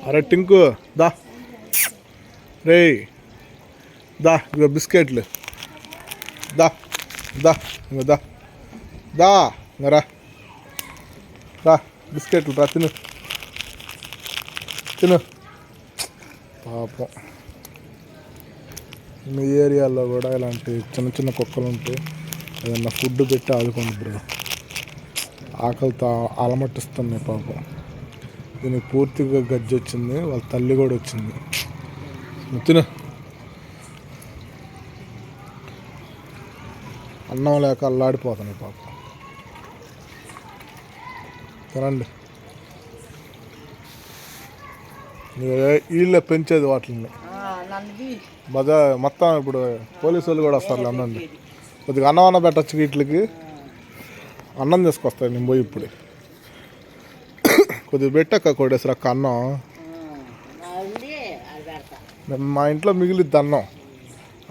అరే టింకు దా రే దా ఇగో బిస్కెట్లు దా దా ఇంకో దా దా ఇంకా రా బిస్కెట్లు రా తిను తిను. పాపం మీ ఏరియాలో కూడా ఇలాంటి చిన్న చిన్న కుక్కలు ఉంటాయి. ఏదన్నా ఫుడ్ పెట్టి ఆదుకోండి బ్రో. ఆకలితో అలమటిస్తున్నాయి పాపం. దీనికి పూర్తిగా గజ్జి వచ్చింది, వాళ్ళ తల్లి కూడా వచ్చింది. తిను. అన్నం లేక అల్లాడిపోతున్నాయి పాపం. తినండి. వీళ్ళే పెంచేది వాటిని మొత్తం. ఇప్పుడు పోలీసు వాళ్ళు కూడా వస్తారు. అన్నండి కొద్దిగా అన్నం పెట్టచ్చు వీటికి. అన్నం తీసుకొస్తాయి. నేను పోయి ఇప్పుడు కొద్దిగా పెట్టాక కొడేసరి అక్క అన్నం. మా ఇంట్లో మిగిలిద్ది అన్నం,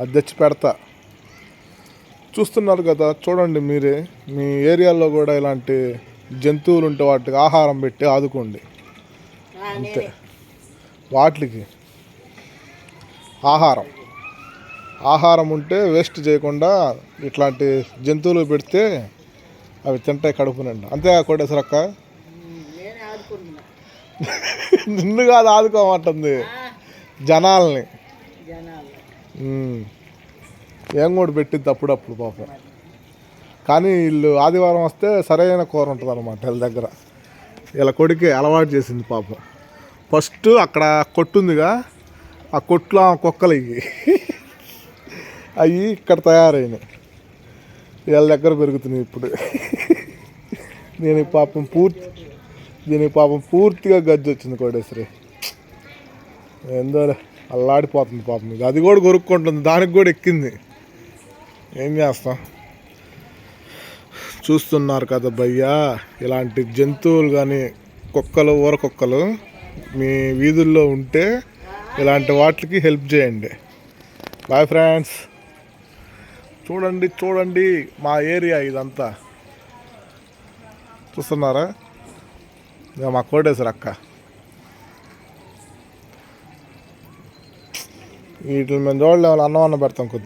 అది తెచ్చి పెడతా. చూస్తున్నారు కదా, చూడండి మీరే. మీ ఏరియాలో కూడా ఇలాంటి జంతువులు ఉంటే వాటికి ఆహారం పెట్టి ఆదుకోండి అంతే. వాటికి ఆహారం ఉంటే వేస్ట్ చేయకుండా ఇట్లాంటి జంతువులు పెడితే అవి తింటాయి కడుపు నిండా. అంతే కొట్టేసరి అక్క. నిన్ను కాదు ఆదుకోమంటుంది, జనాల్ని. ఏం కూడా పెట్టింది అప్పుడప్పుడు పాపం. కానీ వీళ్ళు ఆదివారం వస్తే సరైన కూర ఉంటుంది అనమాట వీళ్ళ దగ్గర. వీళ్ళ కొడుకే అలవాటు చేసింది పాపం. ఫస్ట్ అక్కడ కొట్టుందిగా, ఆ కొట్లో కుక్కలు అవి ఇక్కడ తయారైనాయి. వీళ్ళ దగ్గర పెరుగుతున్నాయి ఇప్పుడు. దీనికి పాపం పూర్తిగా గజ్జి వచ్చింది కోటేశ్వరి. ఏందో అల్లాడిపోతుంది పాపం. ఇది అది కూడా కొరుక్కుంటుంది, దానికి కూడా ఎక్కింది. ఏం చేస్తాం. చూస్తున్నారు కదా భయ్యా, ఇలాంటి జంతువులు కానీ కుక్కలు, ఊర కుక్కలు మీ వీధుల్లో ఉంటే ఇలాంటి వాటికి హెల్ప్ చేయండి. Bye friends. చూడండి మా ఏరియా ఇదంతా. చూస్తున్నారా, ఇక మా కోటేశ్వర అక్క. వీటిని మేము చూడలేము, అన్నం పెడతాం కొద్దిగా.